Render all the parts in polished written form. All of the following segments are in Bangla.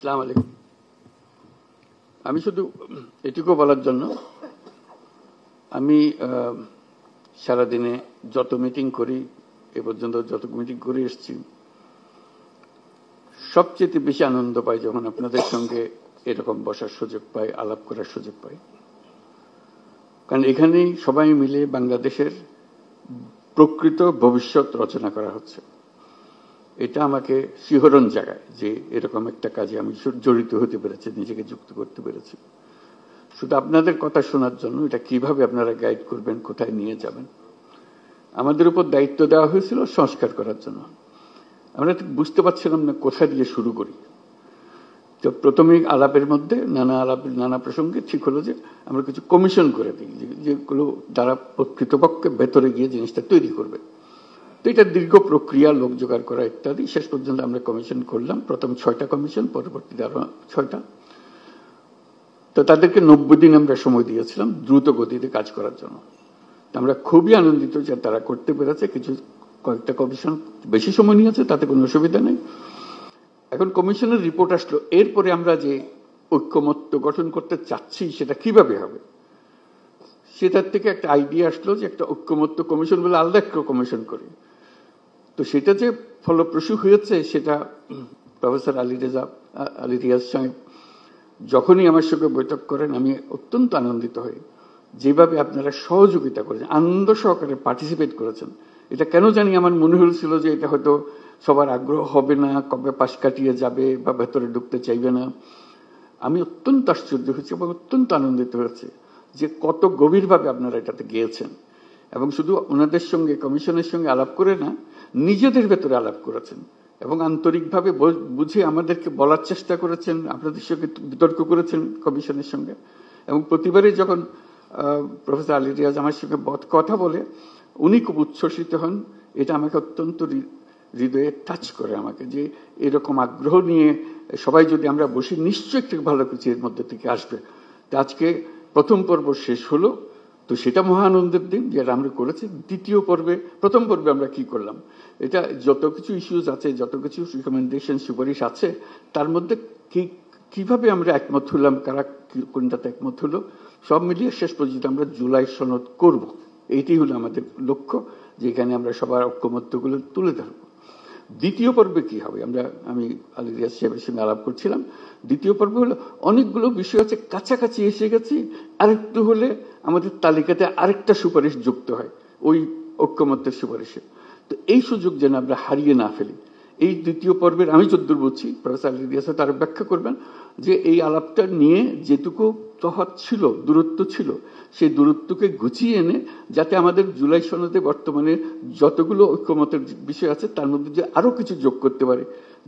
আসসালামু আলাইকুম। আমি শুধু এটুকু বলার জন্য, আমি সারাদিনে যত মিটিং করি, এ পর্যন্ত যত মিটিং করে এসেছি, সবচেয়ে বেশি আনন্দ পাই যখন আপনাদের সঙ্গে এরকম বসার সুযোগ পাই, আলাপ করার সুযোগ পাই। কারণ এখানেই সবাই মিলে বাংলাদেশের প্রকৃত ভবিষ্যৎ রচনা করা হচ্ছে। এটা আমাকে শিহরণ জাগায় যে এরকম একটা কাজে আমি জড়িত হতে পেরেছি, নিজেকে যুক্ত করতে পেরেছি। শুধু আপনাদের কথা শোনার জন্য, এটা কিভাবে আপনারা গাইড করবেন, কোথায় নিয়ে যাবেন। আমাদের উপর দায়িত্ব দেওয়া হয়েছিল সংস্কার করার জন্য। আমরা ঠিক বুঝতে পারছিলাম না কোথা দিয়ে শুরু করি। তো প্রথমেই আলাপের মধ্যে নানা প্রসঙ্গে ঠিক হলো যে আমরা কিছু কমিশন করে দিই, যেগুলো দ্বারা প্রকৃতপক্ষে ভেতরে গিয়ে জিনিসটা তৈরি করবে। তো এটা দীর্ঘ প্রক্রিয়া, লোক জোগাড় করা ইত্যাদি। শেষ পর্যন্ত আমরা কমিশন করলাম, প্রথম 6টা কমিশন, পরবর্তীতে আরো 6টা। তো তাদেরকে 90 দিন আমরা সময় দিয়েছিলাম দ্রুত গতিতে কাজ করার জন্য। আমরা খুবই আনন্দিত যে তারা করতে পেরেছে। কয়েকটা কমিশন বেশি সময় নিয়েছে, তাতে কোনো অসুবিধা নেই। এখন কমিশনের রিপোর্ট আসলো, এরপরে আমরা যে ঐক্যমত্য গঠন করতে চাচ্ছি সেটা কিভাবে হবে, সেটার থেকে একটা আইডিয়া আসলো যে একটা ঐক্যমত্য কমিশন বলে আলাদা একটা কমিশন করি। তো সেটা যে ফলপ্রসূ হয়েছে সেটা প্রফেসর আলী রিয়াজ সাহেব যখনই আমার সঙ্গে বৈঠক করেন, আমি অত্যন্ত আনন্দিত হই যেভাবে আপনারা সহযোগিতা করেছেন, আনন্দ সহকারে পার্টিসিপেট করেছেন। এটা কেন জানি আমার মনে হয়েছিল যে এটা হয়তো সবার আগ্রহ হবে না, কবে পাশ কাটিয়ে যাবে বা ভেতরে ঢুকতে চাইবে না। আমি অত্যন্ত আশ্চর্য হয়েছি এবং অত্যন্ত আনন্দিত হয়েছে যে কত গভীরভাবে আপনারা এটাতে গিয়েছেন। এবং শুধু ওনাদের সঙ্গে, কমিশনের সঙ্গে আলাপ করে না, নিজেদের ভেতরে আলাপ করেছেন এবং আন্তরিকভাবে বুঝে আমাদেরকে বলার চেষ্টা করেছেন, আপনাদের সঙ্গে বিতর্ক করেছেন কমিশনের সঙ্গে। এবং প্রতিবারই যখন প্রফেসর আলী রিয়াজ আমার সঙ্গে কথা বলে, উনি খুব উচ্ছ্বসিত হন। এটা আমাকে অত্যন্ত হৃদয়ে টাচ করে আমাকে, যে এরকম আগ্রহ নিয়ে সবাই যদি আমরা বসি, নিশ্চয়ই একটু ভালো কিছু এর মধ্যে থেকে আসবে। তো আজকে প্রথম পর্ব শেষ হলো, তো সেটা মহানন্দের দিন যেটা আমরা করেছি। দ্বিতীয় পর্বে, প্রথম পর্বে আমরা কি করলাম, এটা যত কিছু ইস্যুজ আছে, যত কিছু রিকমেন্ডেশন, সুপারিশ আছে, তার মধ্যে কিভাবে আমরা একমত হলাম, কারা কোনটাতে একমত হলো, সব মিলিয়ে শেষ পর্যন্ত আমরা জুলাই সনদ করব। এইটাই হলো আমাদের লক্ষ্য, যেখানে আমরা সবার ঐক্যমত্যগুলো তুলে ধরব। দ্বিতীয় পর্বে কি হবে, আমি আলী রিয়াজ সাহেবের সঙ্গে আলাপ করছিলাম। দ্বিতীয় পর্ব হলো অনেকগুলো বিষয় আছে, কাছাকাছি এসে গেছি, আরেকটু হলে আমাদের তালিকাতে আরেকটা সুপারিশ যুক্ত হয় ওই ঐক্যমত্যের সুপারিশে। তো এই সুযোগ যেন আমরা হারিয়ে না ফেলি। এই দ্বিতীয় পর্বের আমি যদ্দূর বুঝছি, প্রফেসর আলী রিয়াজ তার ব্যাখ্যা করবেন, যে এই আলাপটা নিয়ে যেটুকু তফাৎ ছিল, দূরত্ব ছিল, সেই দূরত্বকে গুছিয়ে এনে যাতে আমাদের জুলাই সনদে বর্তমানে যতগুলো ঐক্যমতের বিষয় আছে তার মধ্যে যে আরো কিছু যোগ করতে পারে,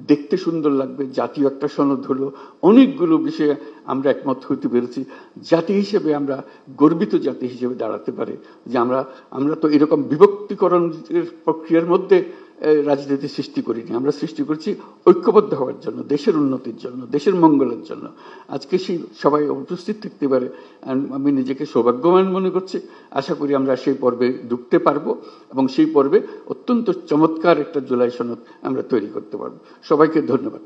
দেখতে সুন্দর লাগবে, জাতীয় একটা সনদ হলো, অনেকগুলো বিষয়ে আমরা একমত হতে পেরেছি, জাতি হিসেবে আমরা গর্বিত জাতি হিসেবে দাঁড়াতে পারে। যে আমরা তো এরকম বিভক্তিকরণের প্রক্রিয়ার মধ্যে রাজনীতি সৃষ্টি করিনি, আমরা সৃষ্টি করছি ঐক্যবদ্ধ হওয়ার জন্য, দেশের উন্নতির জন্য, দেশের মঙ্গলের জন্য। আজকে সেই সবাই উপস্থিত থাকতে পারে, আমি নিজেকে সৌভাগ্যবান মনে করছি। আশা করি আমরা সেই পর্বে ঢুকতে পারবো এবং সেই পর্বে অত্যন্ত চমৎকার একটা জুলাই সনদ আমরা তৈরি করতে পারবো। সবাইকে ধন্যবাদ।